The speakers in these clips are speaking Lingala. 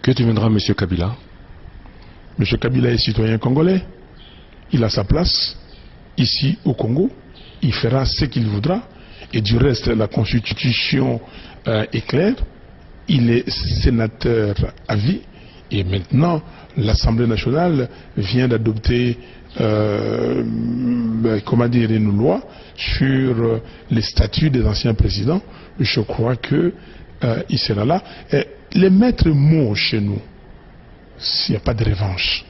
Que deviendra M. Kabila? M. Kabila est citoyen congolais. Il a sa place ici au Congo. Il fera ce qu'il voudra. Et du reste, la constitution est claire. Il est sénateur à vie. Et maintenant, l'Assemblée nationale vient d'adopter une loi sur les statuts des anciens présidents. Je crois que il sera là. Et les maîtres mots chez nous, s'il n'y a pas de revanche.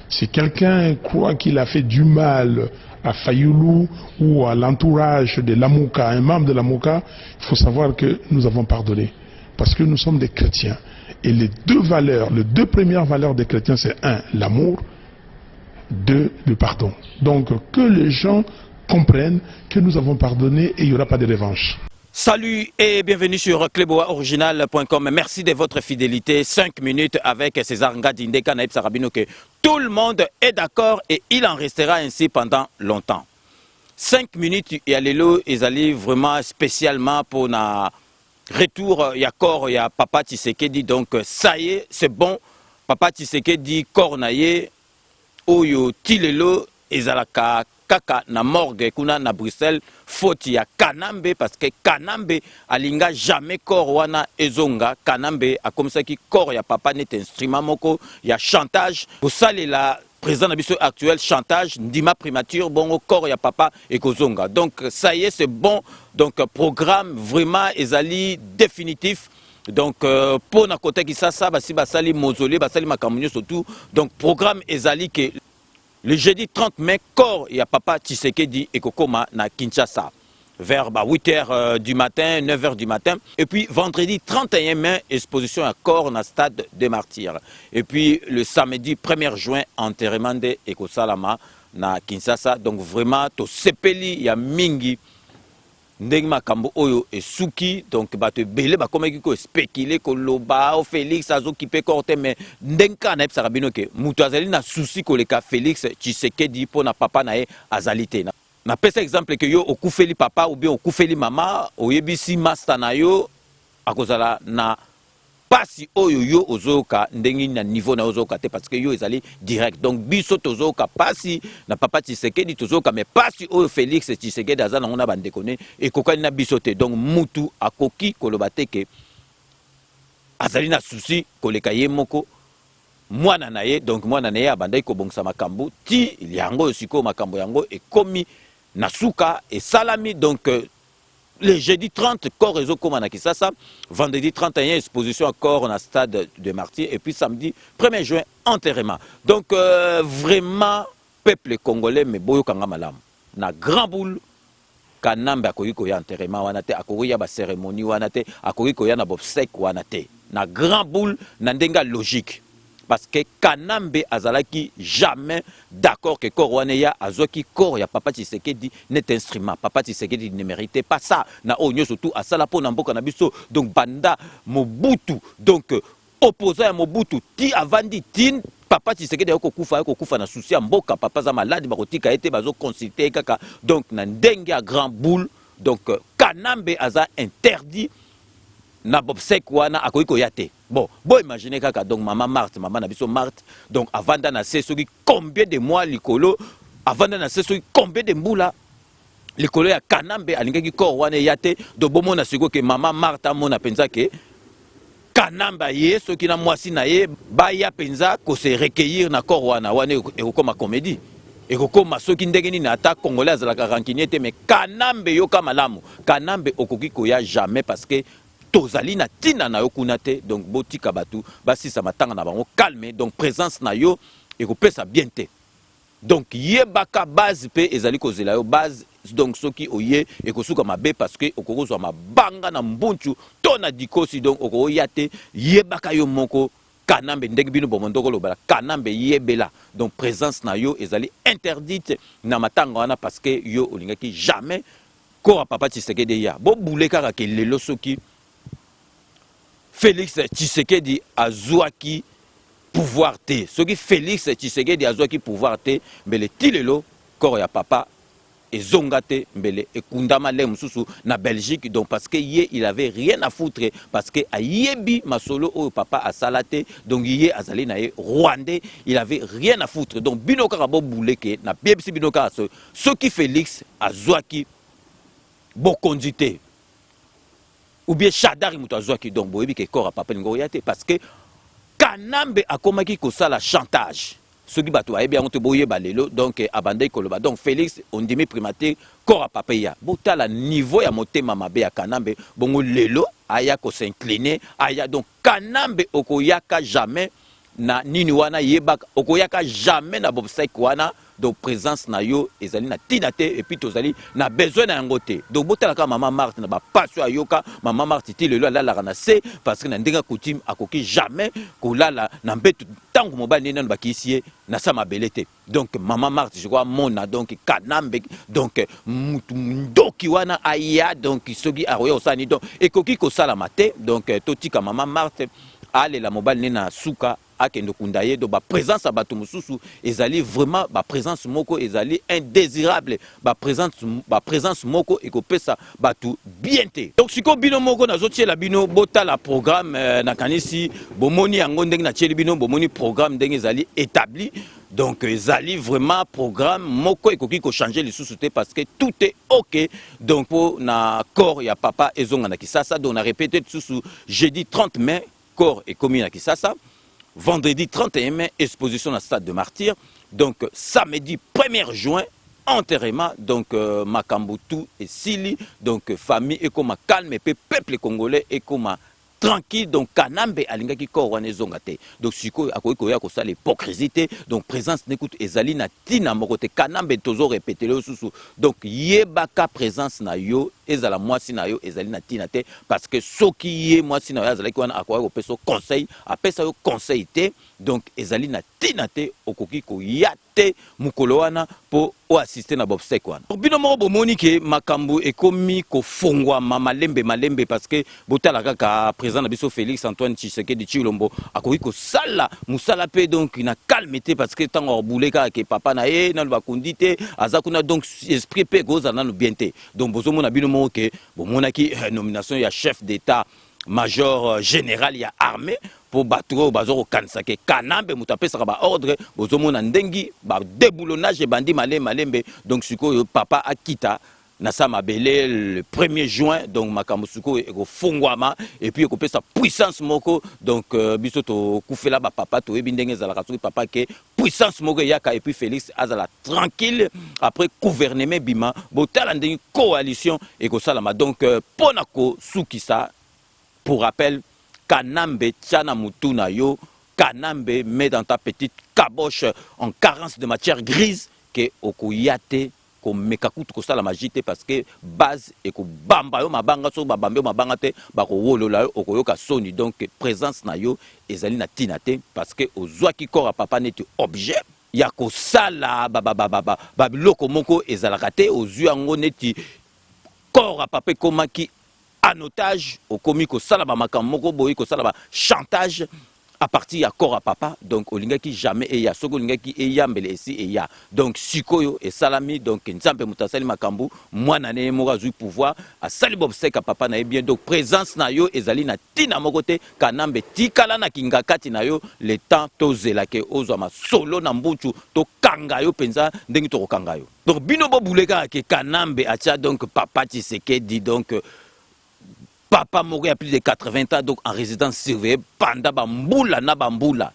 Si quelqu'un croit qu'il a fait du mal à Fayoulou ou à l'entourage de l'Amouka, un membre de l'Amouka, il faut savoir que nous avons pardonné. Parce que nous sommes des chrétiens. Et les deux premières valeurs des chrétiens, c'est un, l'amour, deux, le pardon. Donc que les gens comprennent que nous avons pardonné et il n'y aura pas de revanche. Salut et bienvenue sur cleboaoriginal.com. Merci de votre fidélité. 5 minutes avec César Ngadindeka Naïb Sarabino que tout le monde est d'accord et il en restera ainsi pendant longtemps. 5 minutes, il y a l'élo, ils allaient vraiment spécialement pour na retour, il y a corps, il y a Papa Tshisekedi. Donc ça y est, c'est bon. Papa Tshisekedi, corps naïe, oyo tilelo, ezalaka kaka na morgue kuna na Bruxelles faute ya Kanambe parce que Kanambe alinga jamais corps wana ezonga. Kanambe a comme ça qui corps ya papa net instrument moko ya chantage pour ça la président nabiso actuel chantage ndima primature bon corps ya papa et kozonga. Donc ça y est, c'est bon. Donc programme vraiment ezali définitif. Donc pour na côté qui ça basi basali mausolée basali makamunyo surtout. Donc programme ezali que le jeudi 30 mai, corps, il y a Papa Tshisekedi et Kokoma na Kinshasa. Vers 8h du matin, 9h du matin. Et puis vendredi 31 mai, exposition à corps na stade des Martyrs. Et puis le samedi 1er juin, enterrement de Ekosalama na Kinshasa. Donc vraiment, to sepeli, il y a mingi. Ndenge makambo oyo esuki donc bato belé ba komaki ko spéculer ko loba o Félix azokipe korte mais ndenka na ebisa rabino ke mutu azali na souci ko leka Félix Tshisekedi po na papa na ye azalité na pesa exemple que yo okufeli papa ou bien okufeli mama oyebisi master na yo akozala na pasi oyo yo ozoka ndengi na niveau na ozoka te parce que yo ezali direct. Donc biso tozoka pasi na papa Tshisekedi tozoka mais pasi oyo Félix Tshisekedi azana ngona bandekone et kokani na biso te. Donc mutu akoki koloba te ke azali na souci koleka ye moko mwana na ye. Donc mwana na ye abandai ko bongsa makambo ti yango siko makambo yango ekomi na suka et salami. Donc le jeudi 30, corps réseau comme à Kisasa. Vendredi 31, exposition à corps dans stade de Martyrs. Et puis samedi 1er juin, enterrement. Donc vraiment, peuple congolais, mais boyo kanga malam. Na grand boule, kanambe akoyi koya enterrement wanate, akoyi ya ba cérémonie wanate, akoyi koya na bobsek wanate. Na grand boule, na ndenga logique. Parce que Kanambe azalaki jamais d'accord que Korwaneya azoki Kor ya Papa Tshisekedi net instrument. Papa Tshisekedi ne méritait pas ça. Na onyo surtout à Salapo Namboka Nabiso. Donc Banda Mobutu. Donc opposant à Mobutu. Ti avandi tin. Papa Tshisekedi yako kufa na souci à Mboka. Papa za malade barotika ete bazo consulter kaka. Donc na ndenge à grand boule. Donc Kanambe aza interdit. Na bobsek wana akoiko yate. Bon imaginez kaka donc maman Nabiso Marthe donc avant d'ana soki combien de mois likolo avant d'ana soki combien de mbula likolo ya Kanambe alingaki ko wana yate do bomona siko ke maman Marthe mona penza ke Kanamba ye soki na mwasi na ye ba ya penza ko se recueillir na ko wana ekoma comédie ekoma soki ndenge nini ata congolais azalaka rancunier mais Kanambe yoka malamu Kanambe okoki koya jamais parce que tozali na tina na yo kuna te. Donc botika batu basi sa matanga na bango calme. Donc présence na yo ekopesa bien te. Donc yebaka base pe ezali kozela yo base. Donc soki oye ekosuka mabe parce que okozwa mabanga na mbunchu to na dikosi. Donc okoya te yebaka yo moko Kanambe ndenge bino bomondoko lobala Kanambe yebela. Donc présence na yo ezali interdite na matanga wana parce que yo olingaki jamais ko Papa Tshisekedi ya bo boule kaka ke lelo soki Félix Tshisekedi azouaki pouvoir te ce qui Félix Tshisekedi azwaki pouvoir te mbele tilelo corps ya papa ezongate mbele ekundama le mususu na Belgique donc parce que il avait rien à foutre parce que ayebi masolo o papa a salate donc azali na rwandais il avait rien à foutre donc binoka rabo bouleke na biebisi binoka ce qui Félix azwaki bokondité ou bien Chadari muto azwaki donc boyebi ke corps papa lingo yate parce que Kanambe akomaki kosala chantage ce qui bato ayebi yango te boye balelo donc abandai koloba donc Félix ondimi primaté corps papa ya botala niveau ya motema mabe ya Kanambe bongo lelo aya ko s'incliner aya donc Kanambe okoyaka jamais na nini wana yebaka okoyaka jamais na bobsek wana donc présence na yo ezali na tinate et puis tozali na besoin na yangote donc botala ka maman Marthe na ba passion ayoka maman Marthe ti lelo la na se parce que na ndenga coutume akoki jamais kolala na mbetu tango mobali nena bakisie na sa mabelete donc maman Marthe je crois mona donc Kanambe donc ndoki wana aya donc soki aroya osani donc ekoki ko sala mate donc totika maman Marthe ale la mobali nena suka akendo kundaye do ba présence à bato mususu ezali vraiment ba présence moko ezali indésirable ba présence moko ekopesa bato bienté donc siko bino moko nazotie la bino bota la programme na kanisi bomoni yango ndenge na tieli bino bomoni programme ndenge ezali établi donc ezali vraiment programme moko ekoki ko changer les sous-soutés parce que tout est OK donc pour na corps ya papa ezonga na Kisasa donc on a répété sous jeudi 30 mai corps et commis na Kisasa. Vendredi 31 mai, exposition à Stade de Martyrs. Donc, samedi 1er juin, enterrement. Donc, Makambutu et Sili. Donc, famille et comme calme et peuple congolais et comme tranquille. Donc, Kanambe alingaki korwane zongate. Donc, siko akoya ko sa l'hypocrisie. Donc, présence n'écoute ezali na tina mokote Kanambe tozo répéter le sous. Donc, yebaka présence na yo ezala mwasi na yo ezali na tina te parce que soki ye mwasi na yo ezali ko wana akoya ko peso conseil apesa yo conseil te donc ezali na tina te okoki ko yate mukolo wana po o assister na bobsek wana bino mo bomoni ke makambu ekomi ko fongwa malembe parce que botala kaka président na biso Félix Antoine Tshisekedi Tshilombo akoki ko sala musala pe donc na calmete parce que tango buleka ke papa na ye na bakundi te azakuna donc esprit pe goza na no bienté donc bozomo na bino que bomonaki nomination ya chef d'état major général ya armée pour battre bazoro kansake Kanambe mutapesa ba ordre bozomona ndengi ba déboulonnage bandi malembe donc siko papa akita na sa mabele le 1er juin donc makamusuko eko fongwama et puis ekopesa puissance moko donc bisoto kufela ba papa to ebindenge za la kasuri papa ke puissance moko yaka et puis Félix azala tranquille après gouvernement bima botala ndenge coalition eko salama donc ponako sukisa pour rappel Kanambe tiana mutuna yo Kanambe met dans ta petite caboche en carence de matière grise que okoyate ko mekakutu ko sala magite parce que base et ko bamba yo mabanga so babambe yo mabanga te ba ko wolola yo okoyoka soni donc présence na yo ezali na tinate parce que ozwaki corps papa neti objet ya ko sala ba biloko moko ezalaka te ozwi yango neti corps papa komaki en otage okomi ko sala ba makambo moko boyi ko sala ba chantage à partir ya corps à papa donc olingaki jamais eya soko olingaki eya mbele esi eya donc sikoyo et salami donc nzambe mutasali makambu mwana ne moko azui pouvoir asali bobseka papa na bien donc présence na yo ezali na tina moko te Kanambe tikala na kingakati na yo le temps tozela ke ozwa masolo na mbuchu to kanga yo penza ndengi to kanga yo donc bino bobuleka ke Kanambe atia donc papa Tshisekedi donc papa moko a plus de 80 ans donc en résidence surveillée pendant bambula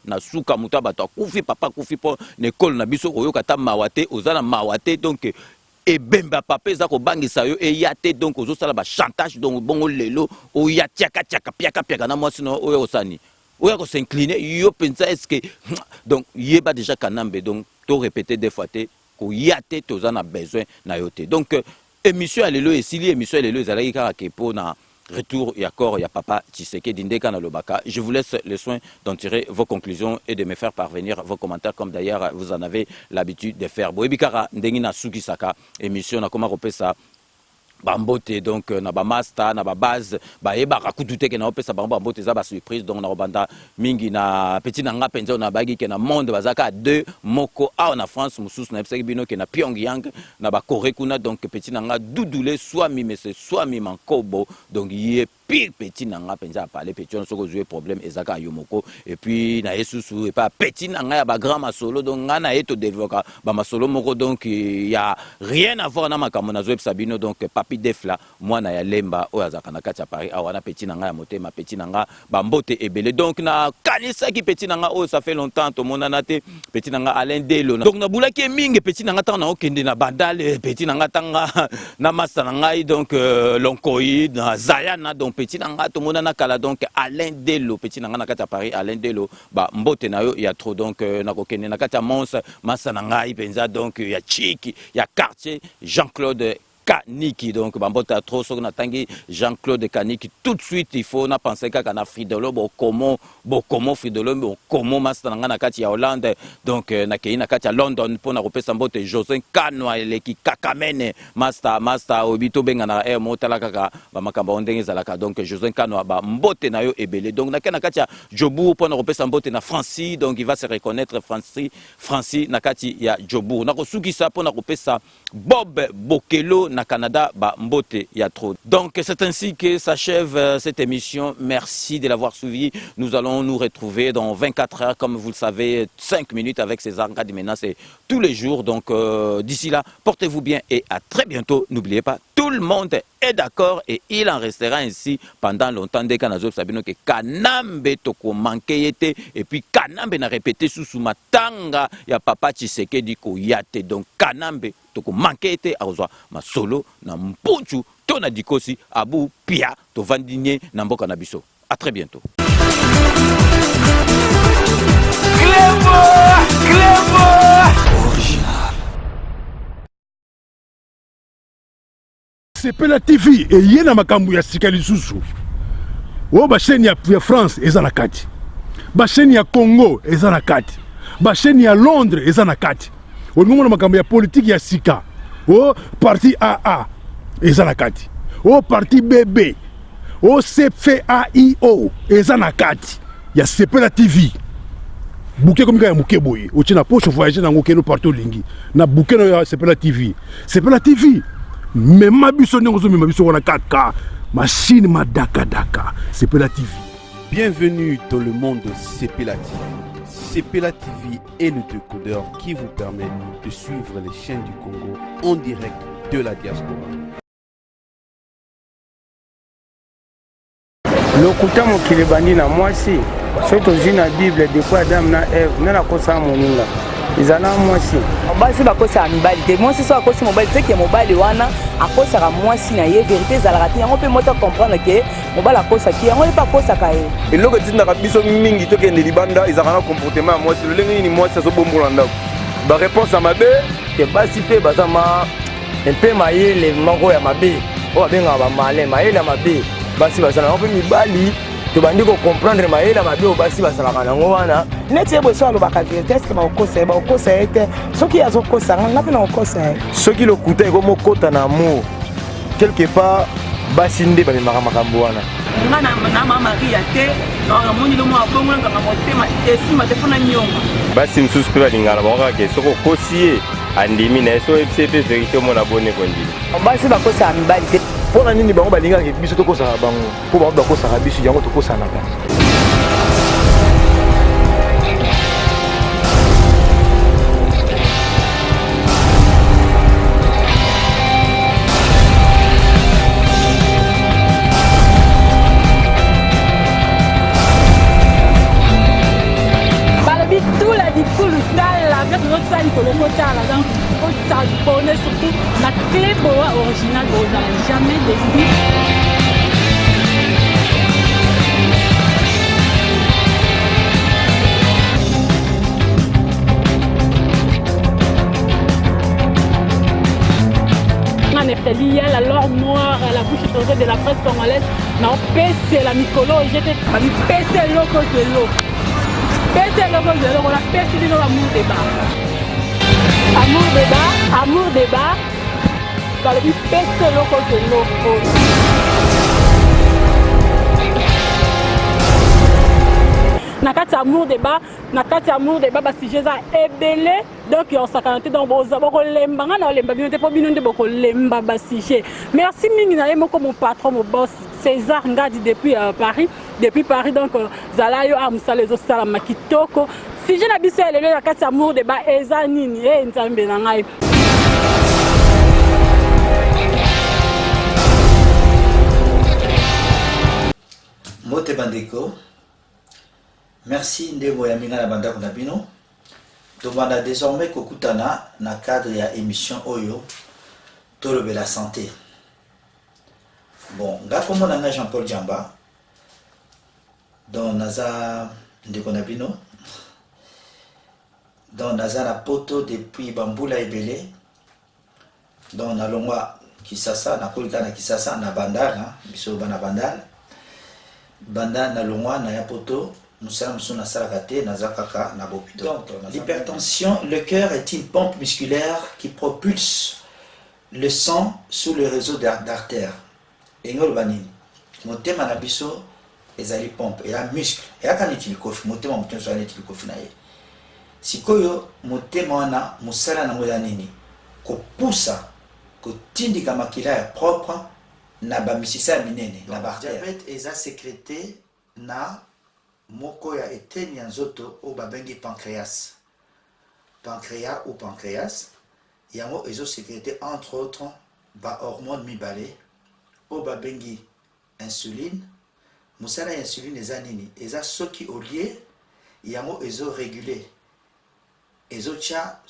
na suka muta bato kufi papa kufi po l'école na biso oyoka ta mawate ozana mawate donc et bemba papa za ko bangisa yo e yate donc ozo sala ba chantage donc bongo lelo o ya tiaka piaka na mwasi no oyo osani oyo ko s'incliner yo pensa est-ce que donc yeba déjà Kanambe donc to répéter des fois te ko yate tozana besoin na yote donc émission lelo esili émission lelo ezalaki kaka ke po na retour et accord, il y a papa Tshisekedi Ndeka na Lobaka. Je vous laisse le soin d'en tirer vos conclusions et de me faire parvenir vos commentaires comme d'ailleurs vous en avez l'habitude de faire. Boebikara Ndengina Sukisaka, émission na koma repesa bambote donc na ba master na ba base ba eba kakutu te ke na opesa bango bambote za ba surprise donc na obanda mingi na petit nanga penza na bagi ke na monde bazaka deux moko a na France mususu na epsaki bino ke na Pyongyang na ba Corée kuna donc petit nanga doudoulé soit mi mais soit mi mankobo donc yé pire petit nanga penza parler petit on soko jouer problème ezaka yomoko et puis na yesusu et pas petit nanga ya ba grand masolo donc ngana eto développer ba masolo moko donc il y a rien à voir na makambo na zo sabino donc papi defla moi na ya lemba o azaka na kati ya Paris awana petit nanga ya motema petit nanga ba mbote ebele donc na kanisa ki petit nanga o ça fait longtemps to monana te petit nanga Alain Delo donc na bulaki mingi petit nanga tanga okende na bandale petit nanga tanga na masa ngai donc lonkoi na Zayana donc petit nanga to monana kala donc Alain Delo petit nanga na kati ya Paris Alain Delo ba mbote na yo ya trop donc na kokende na kati ya Mons masa ngai penza donc ya chiki ya quartier Jean-Claude Kaniki donc bambota trop so na tangi Jean-Claude Kaniki tout de suite il faut na penser kaka na Fridolo bokomo Fridolo bokomo master na kati ya Hollande donc na kei na kati ya London pour na kopesa mbote José Kanwa eleki kakamene master obito benga na air motala kaka ba makamba ondenge zalaka donc José Kanwa ba mbote na yo ebele donc na kati ya Jobour pour na kopesa mbote na Francis donc il va se reconnaître Francis na kati ya Jobour na kosukisa pour na kopesa Bob Bokelo na Canada ba mbote ya trop. Donc c'est ainsi que s'achève cette émission. Merci de l'avoir suivi. Nous allons nous retrouver dans 24 heures comme vous le savez 5 minutes avec César Ngadi maintenant c'est tous les jours donc d'ici là portez-vous bien et à très bientôt. N'oubliez pas tout le monde est d'accord et il en restera ainsi pendant longtemps dès qu'on a sabino que Kanambe toko manqué était et puis Kanambe n'a répété sous matanga ya papa Tshisekedi ko yate donc Kanambe toko manqué était à ma solo na mpuchu to na dikosi abu pia to vandinye na mboka na biso. À très bientôt. Sepela TV et yena makambu ya sikali susu. O ba chaîne ya France eza na kati. Ba chaîne ya Congo eza na kati. Ba chaîne ya Londres eza na kati. O ngomona makambu ya politique ya sika. O parti AA eza na kati. O parti BB. O CFAIO eza na kati. Ya Sepela TV. Bouquet comme ya muke boye. O tina poche voyager na ngokeno partout lingi. Na bouquet na Sepela TV. Sepela TV. Mais ma biso n'engozo mais ma biso on a 4K machine ma daka Sepela TV. Bienvenue dans le monde de Sepela TV. Sepela TV est le décodeur qui vous permet de suivre les chaînes du Congo en direct de la diaspora. Lokuta mokili bandi na mwasi soto zina Bible depuis Adam na Eve na kosa moninga izana mwasi basi bakosa mibali te mwasi so akosi mobali te ke mobali wana akosa mwasi na ye vérité zalaka te yango pe mota comprendre ke mobali akosa ki yango pas kosa ka ye eloko tinda ka biso mingi to kende libanda izaka na comportement ya mwasi lolenge ni mwasi so bombola ndako ba réponse à mabe ke basi pe bazama mpe mayele moko ya mabe o benga ba malin mayele ya mabe basi bazana pe mibali to bandi ko comprendre mayele ya mabe o basi bazala nango wana neti ebo so alobaka vérité est-ce que bakosa ete soki azokosa nga pe na okosa soki lokuta eko mokota na amour quelque part basi nde bamemaka makambo wana nga na maria te namoni lomo abongo nganga motema esima te mpona nyonga basi mosusu mpe balingana bakokake soki okosi ye andimi na ye so oyebisi mpe vérité omona bone kondima basi bakosa mibali te mpona nini bango balingaka biso tokosaka bango mpo bango bakosaka biso yango tokosanaka surtout la clé boa originale vous jamais déçu. Il y a la lore noire à la bouche étrangère de la presse congolaise. Non, c'est la mycolo. J'étais pété loco de l'eau. Pété loco de l'eau. On a pété l'amour débat. Amour débat. balobi pesa eloko keloko. Na kati amour débat basujet eza ebele donc osakana te donc bokolemba nga na olemba bino te mpo bino nde bokolemba basujet. Merci mingi na ye moko mon patron mon boss César Ngadi depuis Paris donc zala yo amosala ezosalama kitoko. Sujet na biso elelo na kati amour débat eza nini nzambe na ngai. Mote bandeko. Merci Ndebo Yaminga na banda kunabino. Tomanda désormais kokutana na cadre ya émission Oyo Tolobe la santé. Bon, nga komo na Jean-Paul Djamba. Don naza Ndeko Nabino. Don naza na poto depuis Bambula Ebele. Don na longwa Kisasa na kolika na Kisasa na Bandal na biso bana Bandal. Bandal na longwa na ya poto. Donc, l'hypertension, le cœur est une pompe musculaire qui propulse le sang sous le réseau d'artères. Et nous, mon thème à l'abisso, les pompe, et un muscle, et à quand il coffre, mon thème à mon thème soit il coffre. Si koyo, mon thème à mon salaire na modanini, ko poussa, ko tindi kamakila est propre, na bamisisa minene, la diabète est sécrété na moko ya eteni ya nzoto o babengi pancréas ou pancréas yango ezo sécrété entre autres ba hormone mibale o babengi insuline. Musala ya insuline eza nini eza soki olie yango ezo réguler ezo tia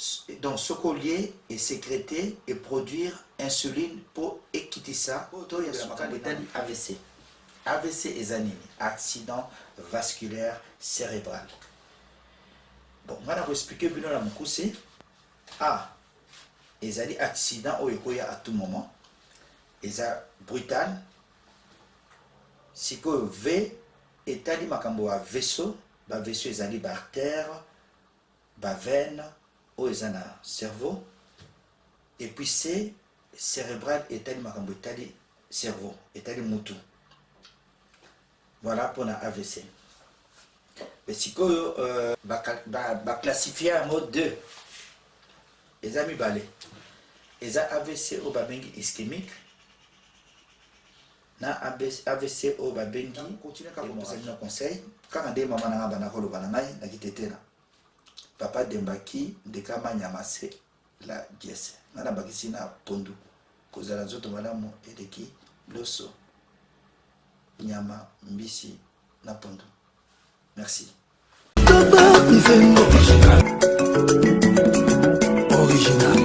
donc soki olie et sécréter et produire insuline pour ekitisa to ya makambo etali AVC. AVC eza nini accident vasculaire cérébral. Bon, on va expliquer bien la moukouse. A, ils ont dit accident ou ekoya à tout moment. Ils ont brutal. Si que V est allé makambo à vaisseau, ba vaisseau ils ont dit artère, ba veine, ou ils ont un cerveau. Et puis C, cérébral est allé makambo est allé cerveau, est allé moutou. Voilà pour la AVC. Mais si vous classifiez en mode 2, les amis balais, les AVC au babengi ischémique, na AVC au babengi, continuez à vous donner un conseil. Quand on dit maman n'a pas de bananaï, n'a quitté là. Papa Dembaki, de Kama Nyamase, la dièse. N'a pas quitté na pondu. Cause à la zoto madame et de qui, l'osso. Nyama mbisi na pondo. Merci. Original.